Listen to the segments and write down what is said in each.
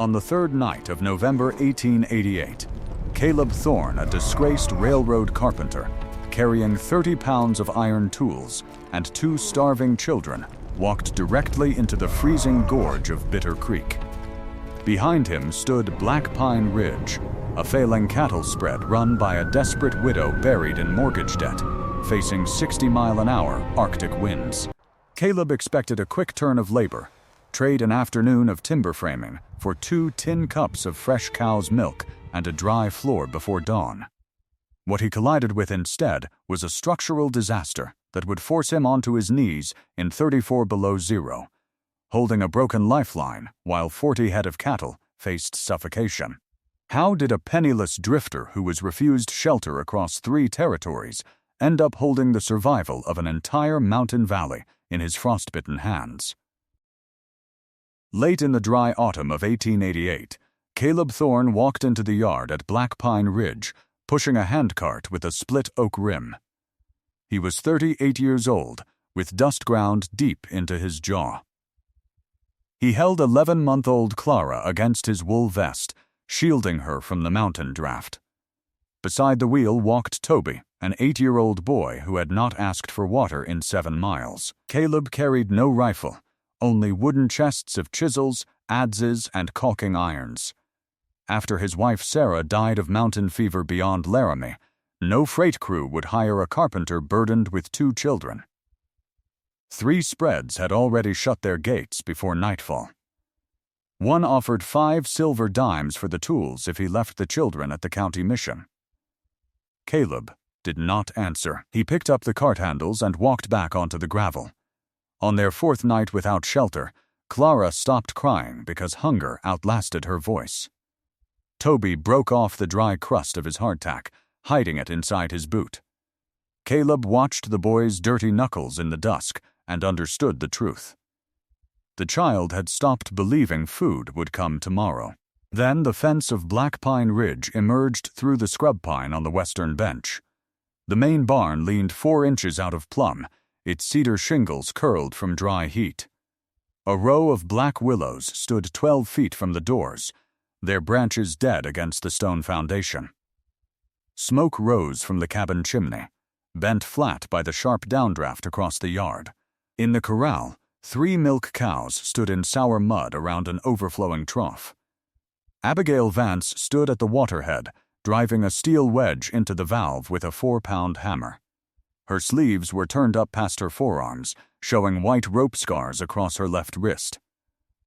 On the third night of November 1888, Caleb Thorne, a disgraced railroad carpenter, carrying 30 pounds of iron tools and 2 starving children, walked directly into the freezing gorge of Bitter Creek. Behind him stood Black Pine Ridge, a failing cattle spread run by a desperate widow buried in mortgage debt, facing 60-mile-an-hour Arctic winds. Caleb expected a quick turn of labor, trade an afternoon of timber framing for 2 tin cups of fresh cow's milk and a dry floor before dawn. What he collided with instead was a structural disaster that would force him onto his knees in 34 below zero, holding a broken lifeline while 40 head of cattle faced suffocation. How did a penniless drifter who was refused shelter across 3 territories end up holding the survival of an entire mountain valley in his frostbitten hands? Late in the dry autumn of 1888, Caleb Thorne walked into the yard at Black Pine Ridge, pushing a handcart with a split oak rim. He was 38 years old, with dust ground deep into his jaw. He held 11-month-old Clara against his wool vest, shielding her from the mountain draft. Beside the wheel walked Toby, an 8-year-old boy who had not asked for water in 7 miles. Caleb carried no rifle, only wooden chests of chisels, adzes, and caulking irons. After his wife Sarah died of mountain fever beyond Laramie, no freight crew would hire a carpenter burdened with 2 children. 3 spreads had already shut their gates before nightfall. One offered 5 silver dimes for the tools if he left the children at the county mission. Caleb did not answer. He picked up the cart handles and walked back onto the gravel. On their 4th night without shelter, Clara stopped crying because hunger outlasted her voice. Toby broke off the dry crust of his hardtack, hiding it inside his boot. Caleb watched the boy's dirty knuckles in the dusk and understood the truth. The child had stopped believing food would come tomorrow. Then the fence of Black Pine Ridge emerged through the scrub pine on the western bench. The main barn leaned 4 inches out of plumb, its cedar shingles curled from dry heat. A row of black willows stood 12 feet from the doors, their branches dead against the stone foundation. Smoke rose from the cabin chimney, bent flat by the sharp downdraft across the yard. In the corral, 3 milk cows stood in sour mud around an overflowing trough. Abigail Vance stood at the waterhead, driving a steel wedge into the valve with a 4-pound hammer. Her sleeves were turned up past her forearms, showing white rope scars across her left wrist.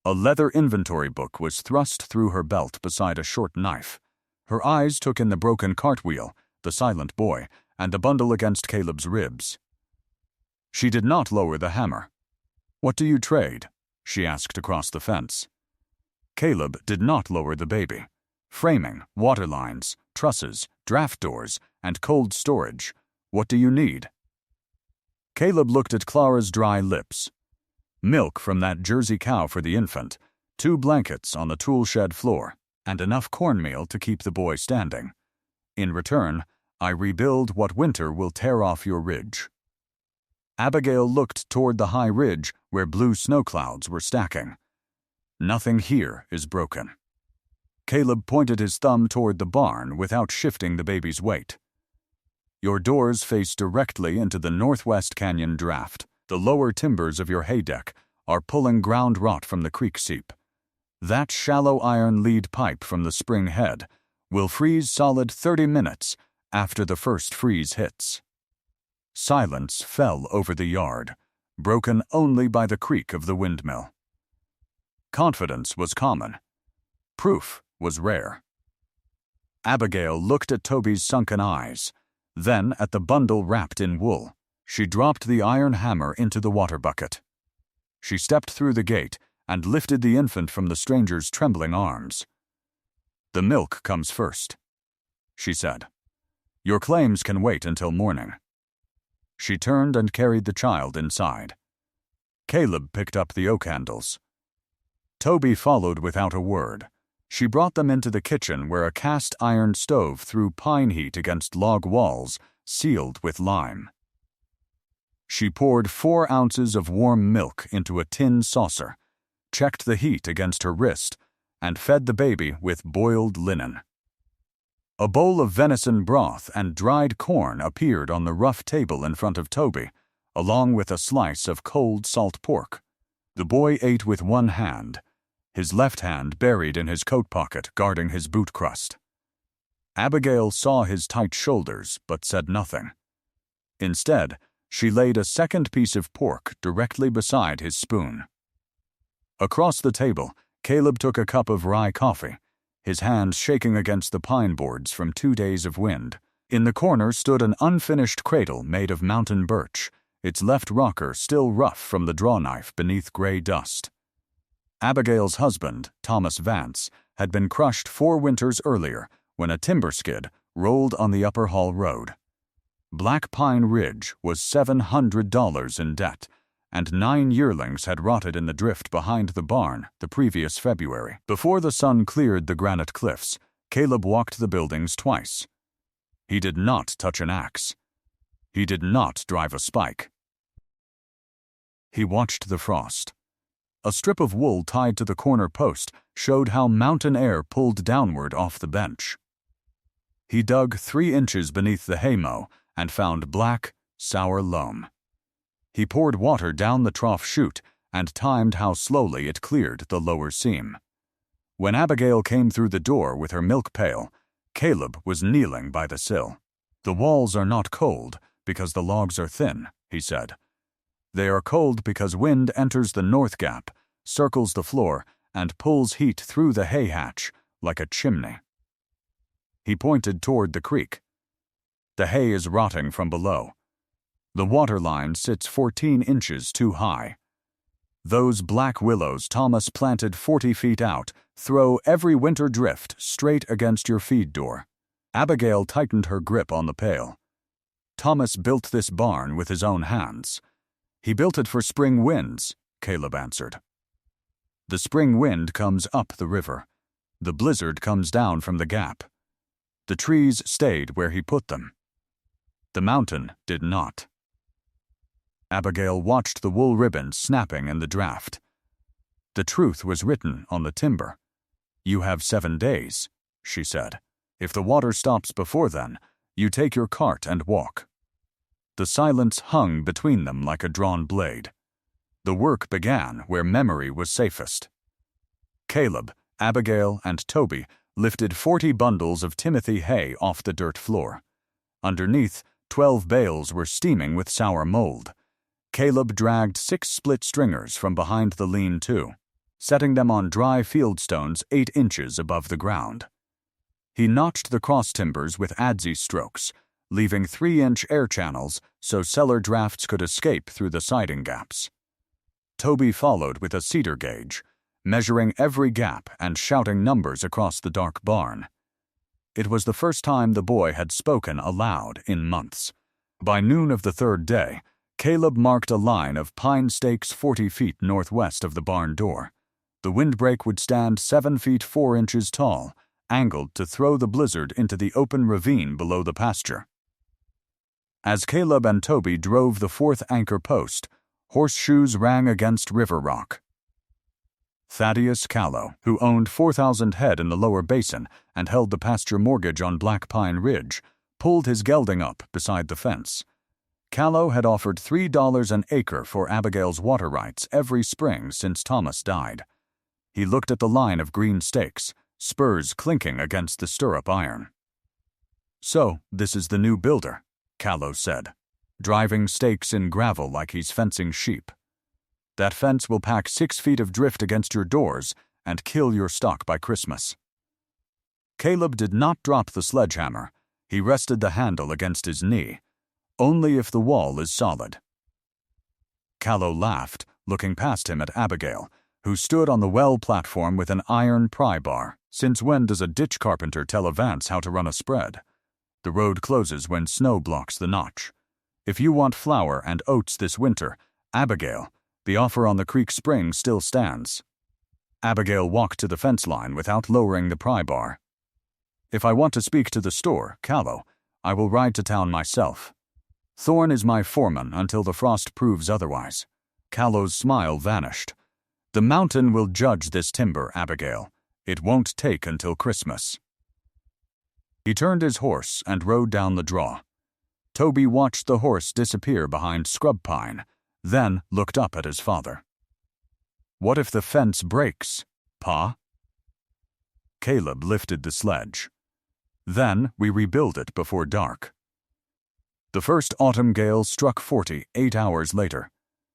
A leather inventory book was thrust through her belt beside a short knife. Her eyes took in the broken cartwheel, the silent boy, and the bundle against Caleb's ribs. She did not lower the hammer. "What do you trade?" she asked across the fence. Caleb did not lower the baby. "Framing, water lines, trusses, draft doors, and cold storage. What do you need?" Caleb looked at Clara's dry lips. Milk from that Jersey cow for the infant, 2 blankets on the tool shed floor, and enough cornmeal to keep the boy standing. In return, I rebuild what winter will tear off your ridge. Abigail looked toward the high ridge where blue snow clouds were stacking. "Nothing here is broken." Caleb pointed his thumb toward the barn without shifting the baby's weight. "Your doors face directly into the northwest canyon draft. The lower timbers of your haydeck are pulling ground rot from the creek seep. That shallow iron lead pipe from the spring head will freeze solid 30 minutes after the first freeze hits." Silence fell over the yard, broken only by the creak of the windmill. Confidence was common. Proof was rare. Abigail looked at Toby's sunken eyes, then at the bundle wrapped in wool. She dropped the iron hammer into the water bucket. She stepped through the gate and lifted the infant from the stranger's trembling arms. "The milk comes first," she said. "Your claims can wait until morning." She turned and carried the child inside. Caleb picked up the oak handles. Toby followed without a word. She brought them into the kitchen where a cast iron stove threw pine heat against log walls sealed with lime. She poured 4 ounces of warm milk into a tin saucer, checked the heat against her wrist, and fed the baby with boiled linen. A bowl of venison broth and dried corn appeared on the rough table in front of Toby, along with a slice of cold salt pork. The boy ate with one hand, his left hand buried in his coat pocket guarding his boot crust. Abigail saw his tight shoulders but said nothing. Instead, she laid a second piece of pork directly beside his spoon. Across the table, Caleb took a cup of rye coffee, his hand shaking against the pine boards from 2 days of wind. In the corner stood an unfinished cradle made of mountain birch, its left rocker still rough from the drawknife beneath gray dust. Abigail's husband, Thomas Vance, had been crushed 4 winters earlier when a timber skid rolled on the Upper Hall Road. Black Pine Ridge was $700 in debt, and 9 yearlings had rotted in the drift behind the barn the previous February. Before the sun cleared the granite cliffs, Caleb walked the buildings twice. He did not touch an axe. He did not drive a spike. He watched the frost. A strip of wool tied to the corner post showed how mountain air pulled downward off the bench. He dug 3 inches beneath the haymow and found black, sour loam. He poured water down the trough chute and timed how slowly it cleared the lower seam. When Abigail came through the door with her milk pail, Caleb was kneeling by the sill. "The walls are not cold because the logs are thin," he said. "They are cold because wind enters the north gap, circles the floor, and pulls heat through the hay hatch like a chimney." He pointed toward the creek. "The hay is rotting from below. The water line sits 14 inches too high. Those black willows Thomas planted 40 feet out throw every winter drift straight against your feed door." Abigail tightened her grip on the pail. "Thomas built this barn with his own hands. He built it for spring winds," Caleb answered. "The spring wind comes up the river. The blizzard comes down from the gap. The trees stayed where he put them. The mountain did not." Abigail watched the wool ribbons snapping in the draft. The truth was written on the timber. "You have 7 days," she said. "If the water stops before then, you take your cart and walk." The silence hung between them like a drawn blade. The work began where memory was safest. Caleb, Abigail, and Toby lifted 40 bundles of Timothy hay off the dirt floor. Underneath, 12 bales were steaming with sour mold. Caleb dragged 6 split stringers from behind the lean-to, setting them on dry field stones 8 inches above the ground. He notched the cross timbers with adze strokes, leaving 3-inch air channels so cellar drafts could escape through the siding gaps. Toby followed with a cedar gauge, measuring every gap and shouting numbers across the dark barn. It was the first time the boy had spoken aloud in months. By noon of the 3rd day, Caleb marked a line of pine stakes 40 feet northwest of the barn door. The windbreak would stand 7 feet 4 inches tall, angled to throw the blizzard into the open ravine below the pasture. As Caleb and Toby drove the 4th anchor post, horseshoes rang against river rock. Thaddeus Callow, who owned 4,000 head in the lower basin and held the pasture mortgage on Black Pine Ridge, pulled his gelding up beside the fence. Callow had offered $3 an acre for Abigail's water rights every spring since Thomas died. He looked at the line of green stakes, spurs clinking against the stirrup iron. "So, this is the new builder," Callow said, "driving stakes in gravel like he's fencing sheep. That fence will pack 6 feet of drift against your doors and kill your stock by Christmas." Caleb did not drop the sledgehammer. He rested the handle against his knee. "Only if the wall is solid." Callow laughed, looking past him at Abigail, who stood on the well platform with an iron pry bar. "Since when does a ditch carpenter tell a Vance how to run a spread? The road closes when snow blocks the notch. If you want flour and oats this winter, Abigail, the offer on the creek spring still stands." Abigail walked to the fence line without lowering the pry bar. "If I want to speak to the store, Callow, I will ride to town myself. Thorne is my foreman until the frost proves otherwise." Callow's smile vanished. "The mountain will judge this timber, Abigail. It won't take until Christmas." He turned his horse and rode down the draw. Toby watched the horse disappear behind scrub pine, then looked up at his father. "What if the fence breaks, Pa?" Caleb lifted the sledge. "Then we rebuild it before dark." The first autumn gale struck 48 hours later,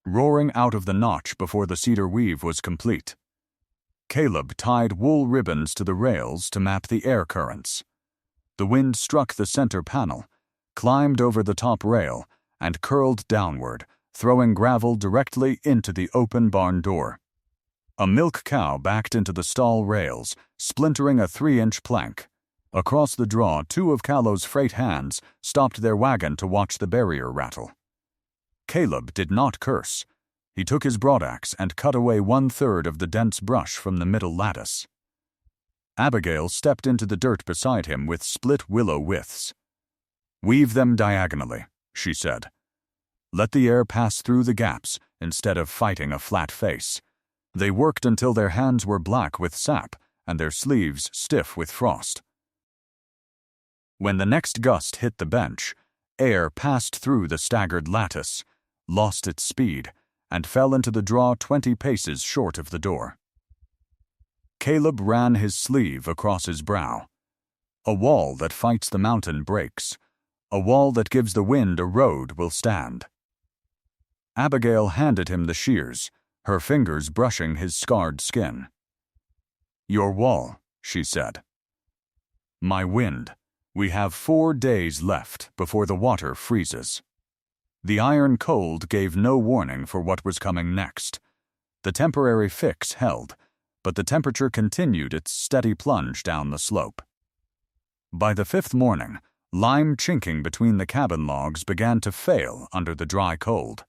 roaring out of the notch before the cedar weave was complete. Caleb tied wool ribbons to the rails to map the air currents. The wind struck the center panel, climbed over the top rail, and curled downward, throwing gravel directly into the open barn door. A milk cow backed into the stall rails, splintering a 3-inch plank. Across the draw, 2 of Callow's freight hands stopped their wagon to watch the barrier rattle. Caleb did not curse. He took his broadaxe and cut away 1/3 of the dense brush from the middle lattice. Abigail stepped into the dirt beside him with split willow withes. "Weave them diagonally," she said. "Let the air pass through the gaps instead of fighting a flat face." They worked until their hands were black with sap and their sleeves stiff with frost. When the next gust hit the bench, air passed through the staggered lattice, lost its speed, and fell into the draw 20 paces short of the door. Caleb ran his sleeve across his brow. "A wall that fights the mountain breaks. A wall that gives the wind a road will stand." Abigail handed him the shears, her fingers brushing his scarred skin. "Your wall," she said. "My wind. We have 4 days left before the water freezes." The iron cold gave no warning for what was coming next. The temporary fix held, but the temperature continued its steady plunge down the slope. By the 5th morning, lime chinking between the cabin logs began to fail under the dry cold.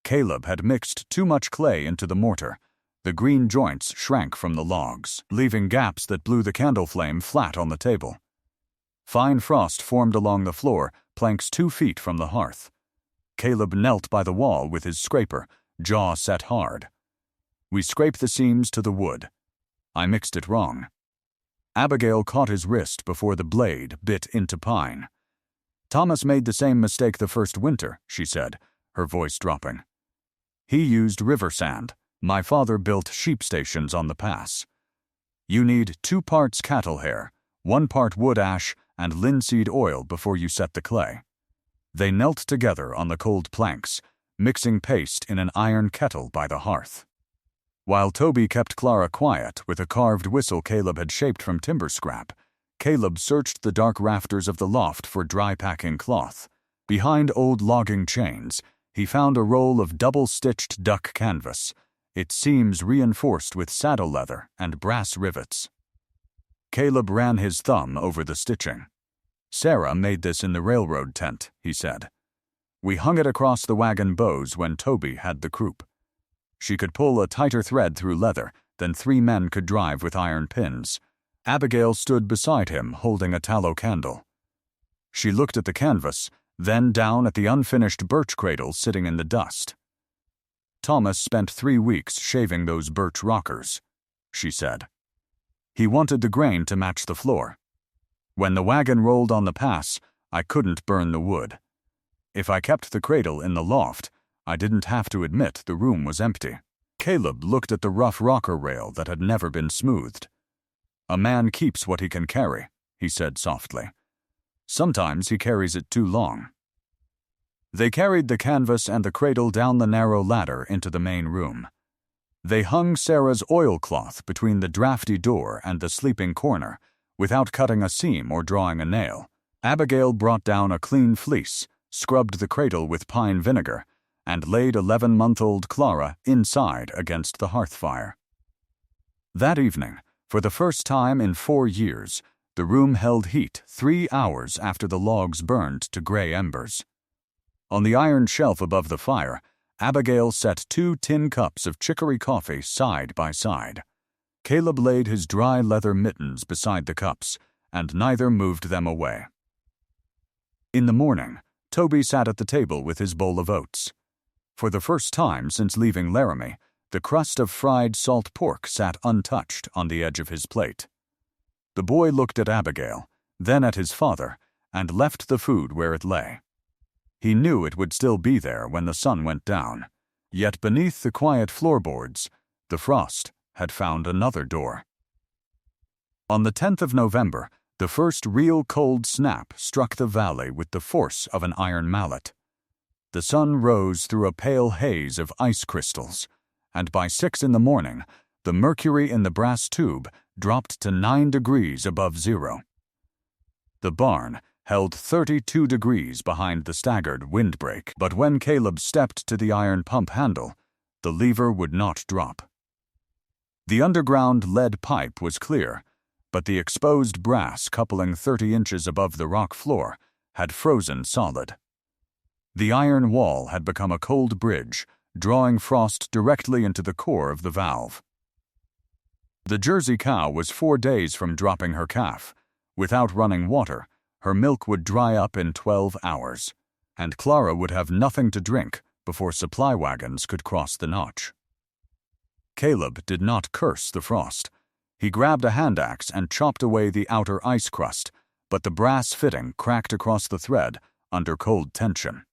Caleb had mixed too much clay into the mortar. The green joints shrank from the logs, leaving gaps that blew the candle flame flat on the table. Fine frost formed along the floor, planks 2 feet from the hearth. Caleb knelt by the wall with his scraper, jaw set hard. "We scraped the seams to the wood. I mixed it wrong." Abigail caught his wrist before the blade bit into pine. "Thomas made the same mistake the first winter," she said, her voice dropping. "He used river sand. My father built sheep stations on the pass. You need 2 parts cattle hair, 1 part wood ash, and linseed oil before you set the clay." They knelt together on the cold planks, mixing paste in an iron kettle by the hearth. While Toby kept Clara quiet with a carved whistle Caleb had shaped from timber scrap, Caleb searched the dark rafters of the loft for dry packing cloth. Behind old logging chains, he found a roll of double-stitched duck canvas, its seams reinforced with saddle leather and brass rivets. Caleb ran his thumb over the stitching. "Sarah made this in the railroad tent," he said. "We hung it across the wagon bows when Toby had the croup. She could pull a tighter thread through leather than 3 men could drive with iron pins." Abigail stood beside him holding a tallow candle. She looked at the canvas, then down at the unfinished birch cradle sitting in the dust. "Thomas spent 3 weeks shaving those birch rockers," she said. "He wanted the grain to match the floor. When the wagon rolled on the pass, I couldn't burn the wood. If I kept the cradle in the loft, I didn't have to admit the room was empty." Caleb looked at the rough rocker rail that had never been smoothed. "A man keeps what he can carry," he said softly. "Sometimes he carries it too long." They carried the canvas and the cradle down the narrow ladder into the main room. They hung Sarah's oilcloth between the drafty door and the sleeping corner, without cutting a seam or drawing a nail. Abigail brought down a clean fleece, scrubbed the cradle with pine vinegar, and laid 11-month-old Clara inside against the hearth fire. That evening, for the first time in 4 years, the room held heat 3 hours after the logs burned to gray embers. On the iron shelf above the fire, Abigail set 2 tin cups of chicory coffee side by side. Caleb laid his dry leather mittens beside the cups, and neither moved them away. In the morning, Toby sat at the table with his bowl of oats. For the first time since leaving Laramie, The crust of fried salt pork sat untouched on the edge of his plate. The boy looked at Abigail, then at his father, and left the food where it lay. He knew it would still be there when the sun went down, yet beneath the quiet floorboards, the frost had found another door. On the 10th of November, the first real cold snap struck the valley with the force of an iron mallet. The sun rose through a pale haze of ice crystals, and by 6 in the morning, the mercury in the brass tube dropped to 9 degrees above zero. The barn held 32 degrees behind the staggered windbreak, but when Caleb stepped to the iron pump handle, the lever would not drop. The underground lead pipe was clear, but the exposed brass coupling 30 inches above the rock floor had frozen solid. The iron wall had become a cold bridge, drawing frost directly into the core of the valve. The Jersey cow was 4 days from dropping her calf. Without running water, her milk would dry up in 12 hours, and Clara would have nothing to drink before supply wagons could cross the notch. Caleb did not curse the frost. He grabbed a hand axe and chopped away the outer ice crust, but the brass fitting cracked across the thread under cold tension.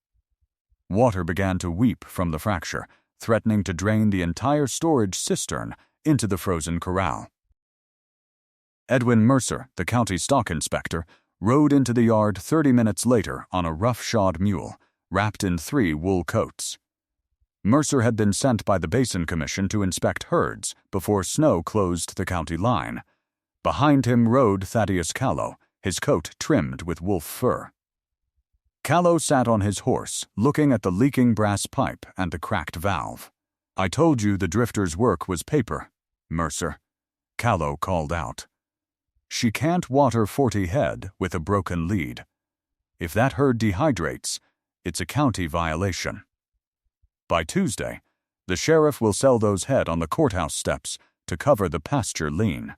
Water began to weep from the fracture, threatening to drain the entire storage cistern into the frozen corral. Edwin Mercer, the county stock inspector, rode into the yard 30 minutes later on a rough-shod mule, wrapped in 3 wool coats. Mercer had been sent by the Basin Commission to inspect herds before snow closed the county line. Behind him rode Thaddeus Callow, his coat trimmed with wolf fur. Callow sat on his horse, looking at the leaking brass pipe and the cracked valve. "I told you the drifter's work was paper, Mercer," Callow called out. "She can't water 40 head with a broken lead. If that herd dehydrates, it's a county violation. By Tuesday, the sheriff will sell those head on the courthouse steps to cover the pasture lien."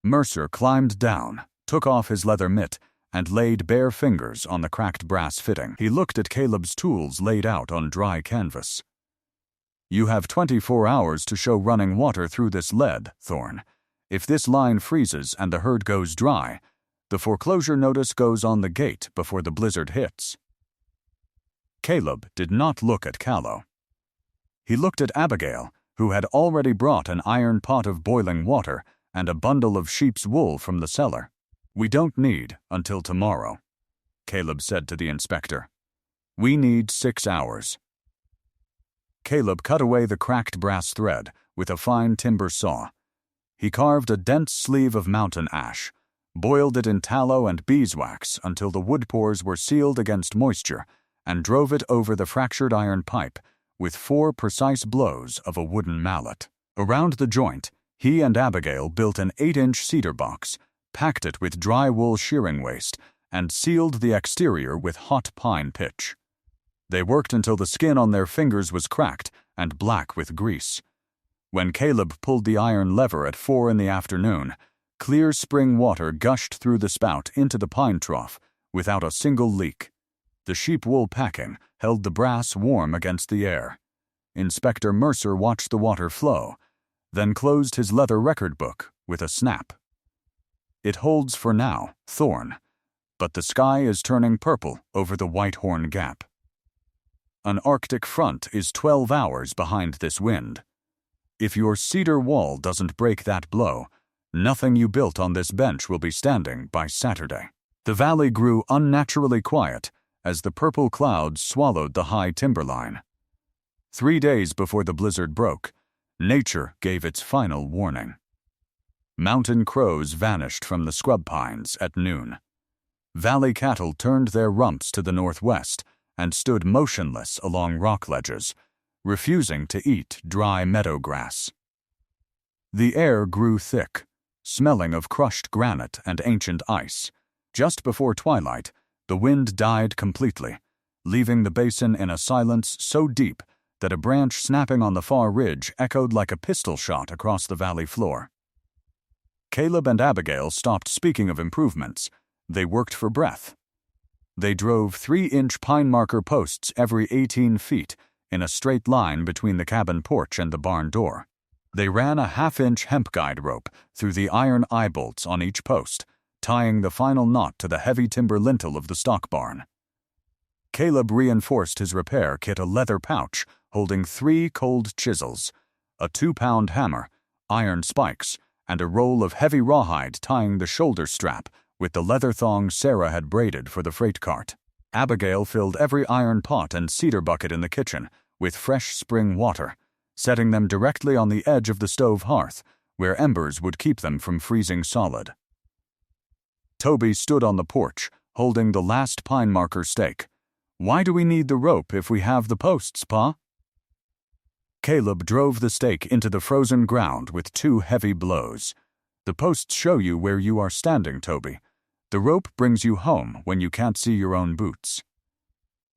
Mercer climbed down, took off his leather mitt, and laid bare fingers on the cracked brass fitting. He looked at Caleb's tools laid out on dry canvas. "You have 24 hours to show running water through this lead, Thorne. If this line freezes and the herd goes dry, the foreclosure notice goes on the gate before the blizzard hits." Caleb did not look at Callow. He looked at Abigail, who had already brought an iron pot of boiling water and a bundle of sheep's wool from the cellar. "We don't need until tomorrow," Caleb said to the inspector. "We need 6 hours." Caleb cut away the cracked brass thread with a fine timber saw. He carved a dense sleeve of mountain ash, boiled it in tallow and beeswax until the wood pores were sealed against moisture, and drove it over the fractured iron pipe with 4 precise blows of a wooden mallet. Around the joint, he and Abigail built an 8-inch cedar box, packed it with dry wool shearing waste, and sealed the exterior with hot pine pitch. They worked until the skin on their fingers was cracked and black with grease. When Caleb pulled the iron lever at 4 in the afternoon, clear spring water gushed through the spout into the pine trough without a single leak. The sheep wool packing held the brass warm against the air. Inspector Mercer watched the water flow, then closed his leather record book with a snap. "It holds for now, Thorne, but the sky is turning purple over the Whitehorn Gap. An Arctic front is 12 hours behind this wind. If your cedar wall doesn't break that blow, nothing you built on this bench will be standing by Saturday." The valley grew unnaturally quiet as the purple clouds swallowed the high timberline. 3 days before the blizzard broke, nature gave its final warning. Mountain crows vanished from the scrub pines at noon. Valley cattle turned their rumps to the northwest and stood motionless along rock ledges, refusing to eat dry meadow grass. The air grew thick, smelling of crushed granite and ancient ice. Just before twilight, the wind died completely, leaving the basin in a silence so deep that a branch snapping on the far ridge echoed like a pistol shot across the valley floor. Caleb and Abigail stopped speaking of improvements. They worked for breath. They drove 3-inch pine marker posts every 18 feet in a straight line between the cabin porch and the barn door. They ran a half-inch hemp guide rope through the iron eye bolts on each post, tying the final knot to the heavy timber lintel of the stock barn. Caleb reinforced his repair kit a leather pouch holding 3 cold chisels, a 2-pound hammer, iron spikes, and a roll of heavy rawhide tying the shoulder strap with the leather thong Sarah had braided for the freight cart. Abigail filled every iron pot and cedar bucket in the kitchen with fresh spring water, setting them directly on the edge of the stove hearth, where embers would keep them from freezing solid. Toby stood on the porch, holding the last pine marker stake. "Why do we need the rope if we have the posts, Pa?" Caleb drove the stake into the frozen ground with 2 heavy blows. "The posts show you where you are standing, Toby. The rope brings you home when you can't see your own boots."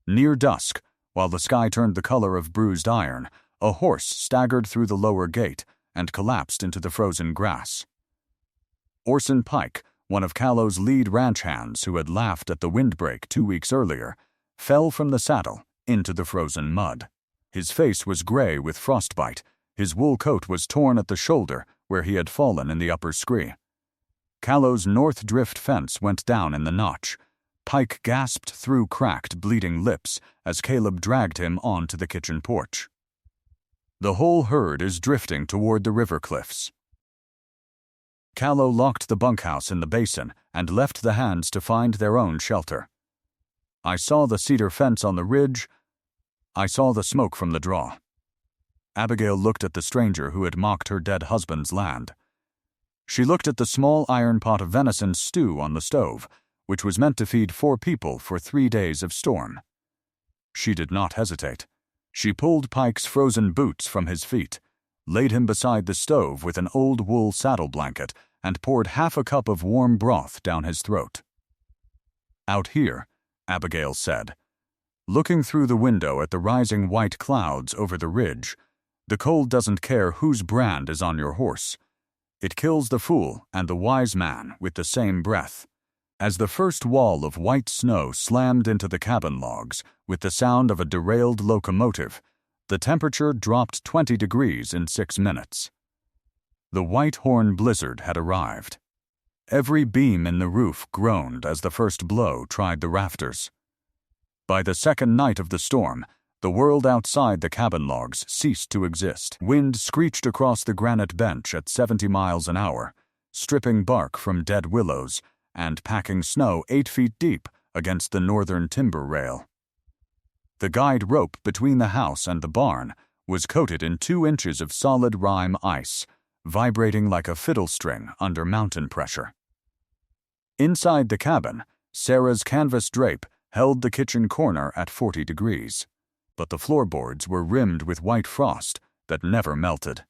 Near dusk, while the sky turned the color of bruised iron, a horse staggered through the lower gate and collapsed into the frozen grass. Orson Pike, one of Callow's lead ranch hands who had laughed at the windbreak 2 weeks earlier, fell from the saddle into the frozen mud. His face was gray with frostbite. His wool coat was torn at the shoulder where he had fallen in the upper scree. Callow's north drift fence went down in the notch. Pike gasped through cracked, bleeding lips as Caleb dragged him onto the kitchen porch. "The whole herd is drifting toward the river cliffs." Callow locked the bunkhouse in the basin and left the hands to find their own shelter. "I saw the cedar fence on the ridge. I saw the smoke from the draw." Abigail looked at the stranger who had mocked her dead husband's land. She looked at the small iron pot of venison stew on the stove, which was meant to feed 4 people for 3 days of storm. She did not hesitate. She pulled Pike's frozen boots from his feet, laid him beside the stove with an old wool saddle blanket, and poured half a cup of warm broth down his throat. "Out here," Abigail said, looking through the window at the rising white clouds over the ridge, "the cold doesn't care whose brand is on your horse. It kills the fool and the wise man with the same breath." As the first wall of white snow slammed into the cabin logs with the sound of a derailed locomotive, the temperature dropped 20 degrees in 6 minutes. The White Horn blizzard had arrived. Every beam in the roof groaned as the first blow tried the rafters. By the second night of the storm, the world outside the cabin logs ceased to exist. Wind screeched across the granite bench at 70 miles an hour, stripping bark from dead willows and packing snow 8 feet deep against the northern timber rail. The guide rope between the house and the barn was coated in 2 inches of solid rime ice, vibrating like a fiddle string under mountain pressure. Inside the cabin, Sarah's canvas drape held the kitchen corner at 40 degrees, but the floorboards were rimmed with white frost that never melted.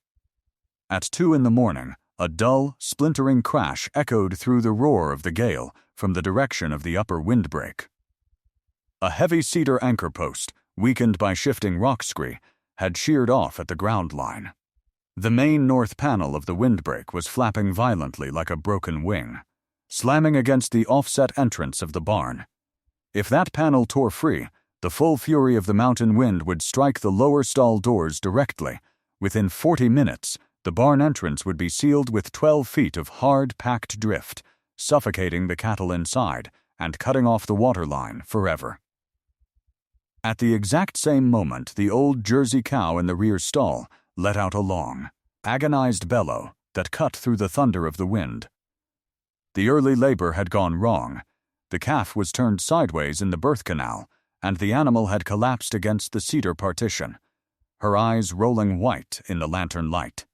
At 2 in the morning, a dull, splintering crash echoed through the roar of the gale from the direction of the upper windbreak. A heavy cedar anchor post, weakened by shifting rock scree, had sheared off at the ground line. The main north panel of the windbreak was flapping violently like a broken wing, slamming against the offset entrance of the barn. If that panel tore free, the full fury of the mountain wind would strike the lower stall doors directly. Within 40 minutes, the barn entrance would be sealed with 12 feet of hard, packed drift, suffocating the cattle inside and cutting off the water line forever. At the exact same moment, the old Jersey cow in the rear stall let out a long, agonized bellow that cut through the thunder of the wind. The early labor had gone wrong. The calf was turned sideways in the birth canal, and the animal had collapsed against the cedar partition, her eyes rolling white in the lantern light.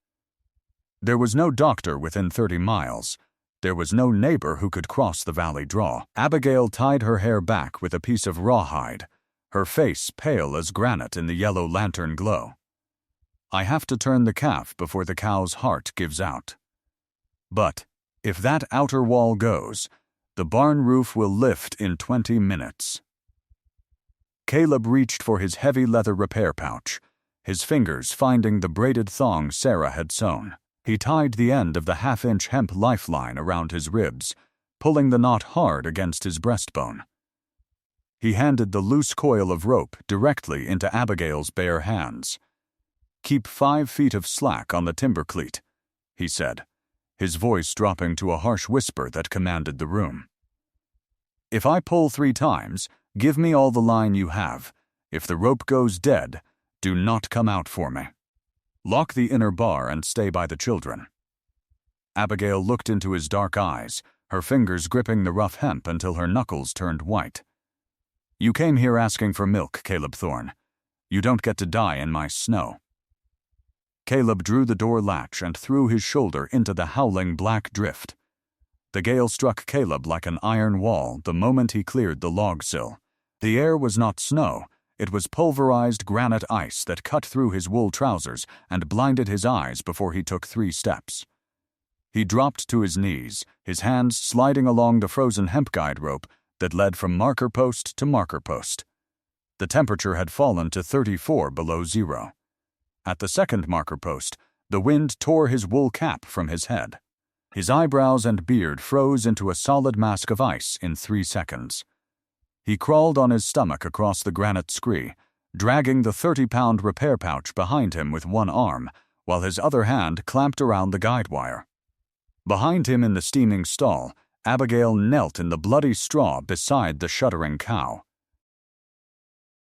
There was no doctor within 30 miles. There was no neighbor who could cross the valley draw. Abigail tied her hair back with a piece of rawhide, her face pale as granite in the yellow lantern glow. "I have to turn the calf before the cow's heart gives out. But if that outer wall goes, the barn roof will lift in 20 minutes." Caleb reached for his heavy leather repair pouch, his fingers finding the braided thong Sarah had sewn. He tied the end of the half-inch hemp lifeline around his ribs, pulling the knot hard against his breastbone. He handed the loose coil of rope directly into Abigail's bare hands. "Keep 5 feet of slack on the timber cleat," he said, his voice dropping to a harsh whisper that commanded the room. "If I pull 3 times, give me all the line you have. If the rope goes dead, do not come out for me. Lock the inner bar and stay by the children." Abigail looked into his dark eyes, her fingers gripping the rough hemp until her knuckles turned white. "You came here asking for milk, Caleb Thorne. You don't get to die in my snow." Caleb drew the door latch and threw his shoulder into the howling black drift. The gale struck Caleb like an iron wall the moment he cleared the log sill. The air was not snow, it was pulverized granite ice that cut through his wool trousers and blinded his eyes before he took 3 steps. He dropped to his knees, his hands sliding along the frozen hemp guide rope that led from marker post to marker post. The temperature had fallen to 34 below zero. At the second marker post, the wind tore his wool cap from his head. His eyebrows and beard froze into a solid mask of ice in 3 seconds. He crawled on his stomach across the granite scree, dragging the 30-pound repair pouch behind him with one arm, while his other hand clamped around the guide wire. Behind him in the steaming stall, Abigail knelt in the bloody straw beside the shuddering cow.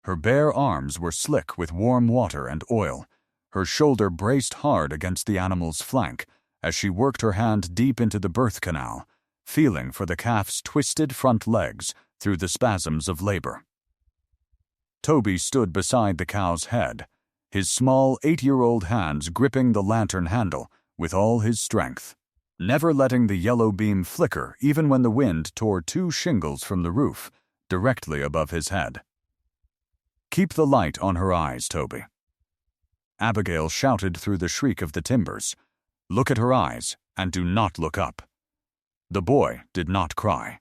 Her bare arms were slick with warm water and oil, her shoulder braced hard against the animal's flank as she worked her hand deep into the birth canal, feeling for the calf's twisted front legs through the spasms of labor. Toby stood beside the cow's head, his small 8-year-old hands gripping the lantern handle with all his strength, never letting the yellow beam flicker even when the wind tore 2 shingles from the roof directly above his head. "Keep the light on her eyes, Toby." Abigail shouted through the shriek of the timbers, "Look at her eyes, and do not look up." The boy did not cry.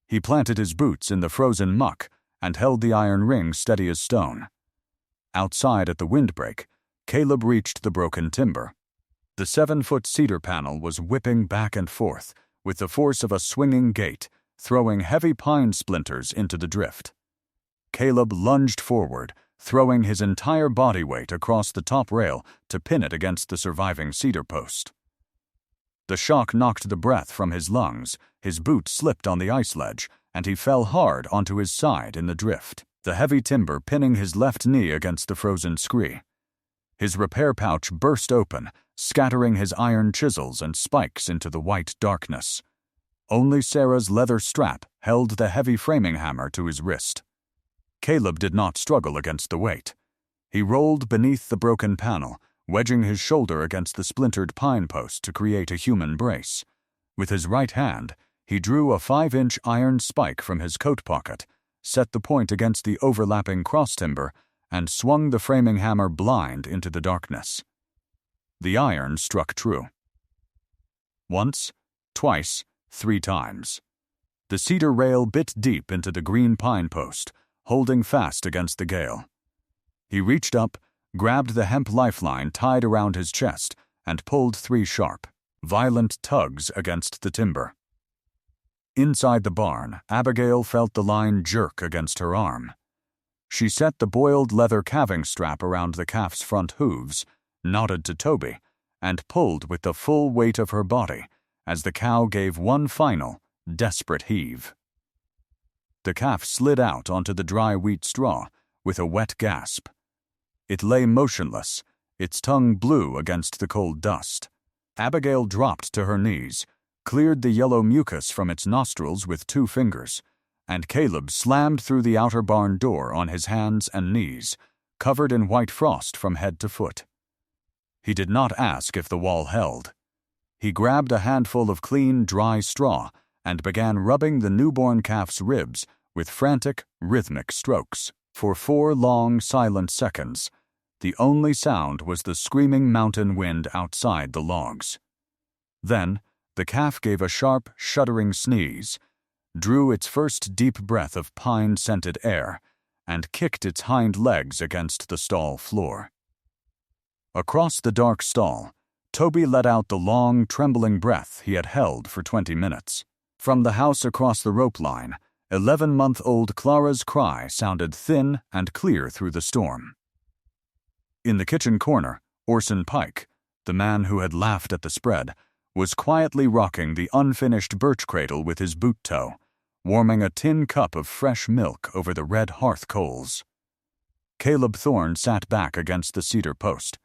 He planted his boots in the frozen muck and held the iron ring steady as stone. Outside at the windbreak, Caleb reached the broken timber. The 7-foot cedar panel was whipping back and forth with the force of a swinging gate, throwing heavy pine splinters into the drift. Caleb lunged forward, throwing his entire body weight across the top rail to pin it against the surviving cedar post. The shock knocked the breath from his lungs, his boot slipped on the ice ledge, and he fell hard onto his side in the drift, the heavy timber pinning his left knee against the frozen scree. His repair pouch burst open, scattering his iron chisels and spikes into the white darkness. Only Sarah's leather strap held the heavy framing hammer to his wrist. Caleb did not struggle against the weight. He rolled beneath the broken panel, wedging his shoulder against the splintered pine post to create a human brace. With his right hand, he drew a 5-inch iron spike from his coat pocket, set the point against the overlapping cross timber, and swung the framing hammer blind into the darkness. The iron struck true. Once, twice, 3 times. The cedar rail bit deep into the green pine post, holding fast against the gale. He reached up, grabbed the hemp lifeline tied around his chest, and pulled 3 sharp, violent tugs against the timber. Inside the barn, Abigail felt the line jerk against her arm. She set the boiled leather calving strap around the calf's front hooves, nodded to Toby, and pulled with the full weight of her body as the cow gave one final, desperate heave. The calf slid out onto the dry wheat straw with a wet gasp. It lay motionless, its tongue blue against the cold dust. Abigail dropped to her knees, cleared the yellow mucus from its nostrils with 2 fingers, and Caleb slammed through the outer barn door on his hands and knees, covered in white frost from head to foot. He did not ask if the wall held. He grabbed a handful of clean, dry straw and began rubbing the newborn calf's ribs with frantic, rhythmic strokes. For 4 long, silent seconds, the only sound was the screaming mountain wind outside the logs. Then, the calf gave a sharp, shuddering sneeze, drew its first deep breath of pine-scented air, and kicked its hind legs against the stall floor. Across the dark stall, Toby let out the long, trembling breath he had held for 20 minutes. From the house across the rope line, 11-month-old Clara's cry sounded thin and clear through the storm. In the kitchen corner, Orson Pike, the man who had laughed at the spread, was quietly rocking the unfinished birch cradle with his boot toe, warming a tin cup of fresh milk over the red hearth coals. Caleb Thorne sat back against the cedar post,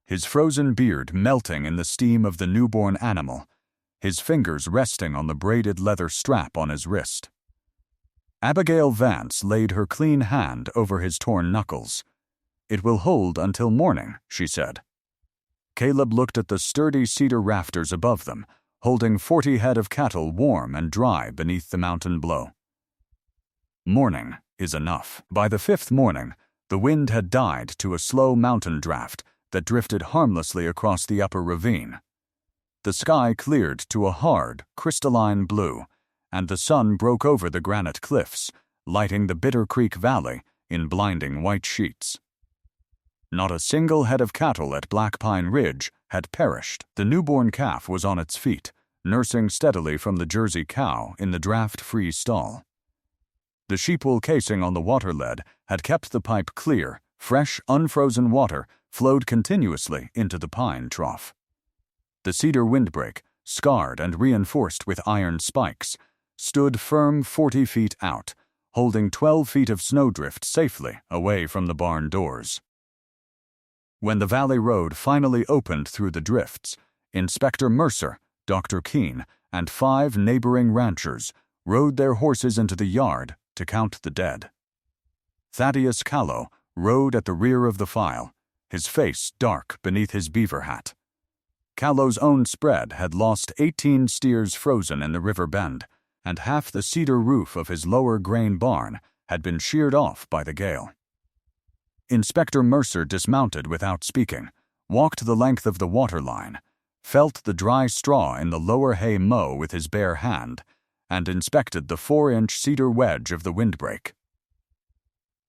his frozen beard melting in the steam of the newborn animal, his fingers resting on the braided leather strap on his wrist. Abigail Vance laid her clean hand over his torn knuckles. "It will hold until morning," she said. Caleb looked at the sturdy cedar rafters above them, holding 40 head of cattle warm and dry beneath the mountain blow. Morning is enough. By the 5th morning, the wind had died to a slow mountain draft that drifted harmlessly across the upper ravine. The sky cleared to a hard, crystalline blue, and the sun broke over the granite cliffs, lighting the Bitter Creek Valley in blinding white sheets. Not a single head of cattle at Black Pine Ridge had perished. The newborn calf was on its feet, nursing steadily from the Jersey cow in the draft-free stall. The sheepwool casing on the water lead had kept the pipe clear. Fresh, unfrozen water flowed continuously into the pine trough. The cedar windbreak, scarred and reinforced with iron spikes, stood firm 40 feet out, holding 12 feet of snowdrift safely away from the barn doors. When the valley road finally opened through the drifts, Inspector Mercer, Dr. Keene, and 5 neighboring ranchers rode their horses into the yard to count the dead. Thaddeus Callow rode at the rear of the file, his face dark beneath his beaver hat. Callow's own spread had lost 18 steers frozen in the river bend, and half the cedar roof of his lower grain barn had been sheared off by the gale. Inspector Mercer dismounted without speaking, walked the length of the water line, felt the dry straw in the lower hay mow with his bare hand, and inspected the 4-inch cedar wedge of the windbreak.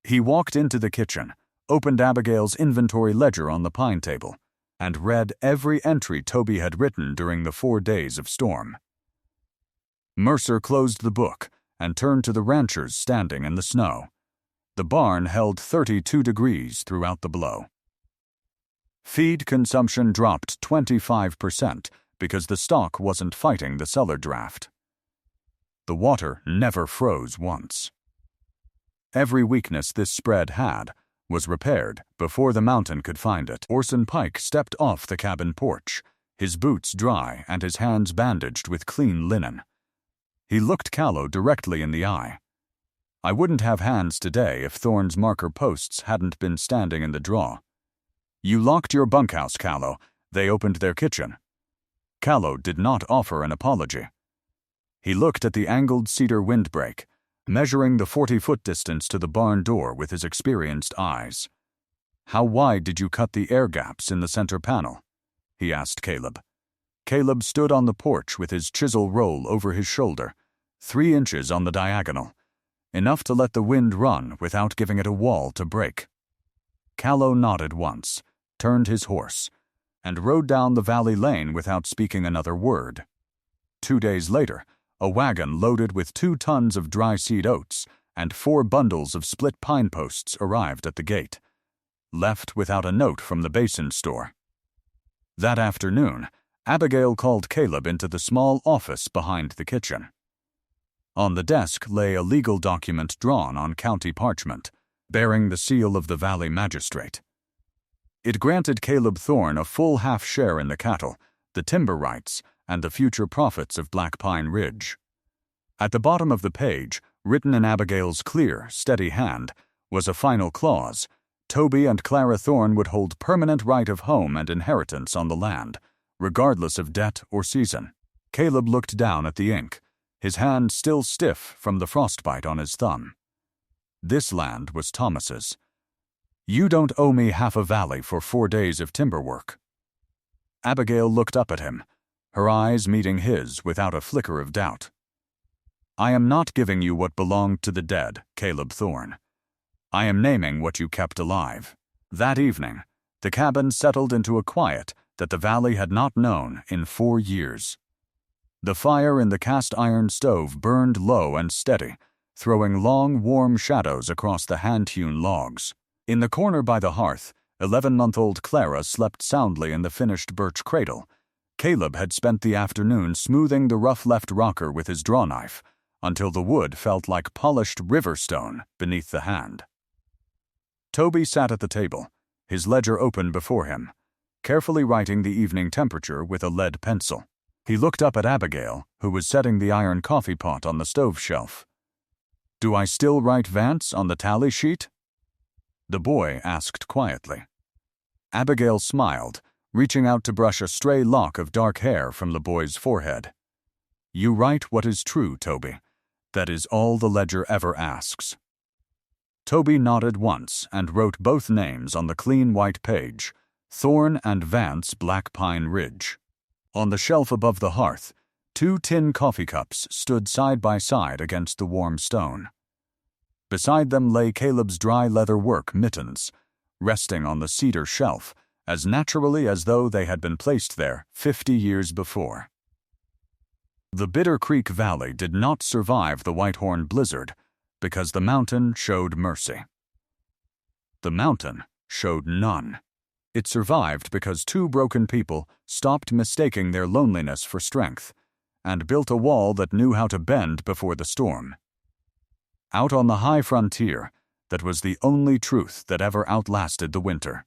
He walked into the kitchen, opened Abigail's inventory ledger on the pine table, and read every entry Toby had written during the 4 days of storm. Mercer closed the book and turned to the ranchers standing in the snow. The barn held 32 degrees throughout the blow. Feed consumption dropped 25% because the stock wasn't fighting the cellar draft. The water never froze once. Every weakness this spread had was repaired before the mountain could find it. Orson Pike stepped off the cabin porch, his boots dry and his hands bandaged with clean linen. He looked Callow directly in the eye. "I wouldn't have hands today if Thorne's marker posts hadn't been standing in the draw. You locked your bunkhouse, Callow. They opened their kitchen." Callow did not offer an apology. He looked at the angled cedar windbreak, measuring the 40-foot distance to the barn door with his experienced eyes. "How wide did you cut the air gaps in the center panel?" he asked Caleb. Caleb stood on the porch with his chisel roll over his shoulder, 3 inches on the diagonal, enough to let the wind run without giving it a wall to break. Callow nodded once, turned his horse, and rode down the valley lane without speaking another word. 2 days later, a wagon loaded with 2 tons of dry seed oats and 4 bundles of split pine posts arrived at the gate, left without a note from the Basin store. That afternoon, Abigail called Caleb into the small office behind the kitchen. On the desk lay a legal document drawn on county parchment, bearing the seal of the valley magistrate. It granted Caleb Thorne a full half share in the cattle, the timber rights, and the future profits of Black Pine Ridge. At the bottom of the page, written in Abigail's clear, steady hand, was a final clause. Toby and Clara Thorne would hold permanent right of home and inheritance on the land, regardless of debt or season. Caleb looked down at the ink, his hand still stiff from the frostbite on his thumb. This land was Thomas's. "You don't owe me half a valley for 4 days of timber work." Abigail looked up at him, her eyes meeting his without a flicker of doubt. "I am not giving you what belonged to the dead, Caleb Thorne. I am naming what you kept alive." That evening, the cabin settled into a quiet that the valley had not known in 4 years. The fire in the cast-iron stove burned low and steady, throwing long, warm shadows across the hand-hewn logs. In the corner by the hearth, 11-month-old Clara slept soundly in the finished birch cradle. Caleb had spent the afternoon smoothing the rough left rocker with his drawknife until the wood felt like polished river stone beneath the hand. Toby sat at the table, his ledger open before him, carefully writing the evening temperature with a lead pencil. He looked up at Abigail, who was setting the iron coffee pot on the stove shelf. "Do I still write Vance on the tally sheet?" the boy asked quietly. Abigail smiled, reaching out to brush a stray lock of dark hair from the boy's forehead. "You write what is true, Toby. That is all the ledger ever asks." Toby nodded once and wrote both names on the clean white page, Thorne and Vance, Black Pine Ridge. On the shelf above the hearth, 2 tin coffee cups stood side by side against the warm stone. Beside them lay Caleb's dry leather work mittens, resting on the cedar shelf as naturally as though they had been placed there 50 years before. The Bitter Creek Valley did not survive the Whitehorn blizzard because the mountain showed mercy. The mountain showed none. It survived because 2 broken people stopped mistaking their loneliness for strength and built a wall that knew how to bend before the storm. Out on the high frontier, that was the only truth that ever outlasted the winter.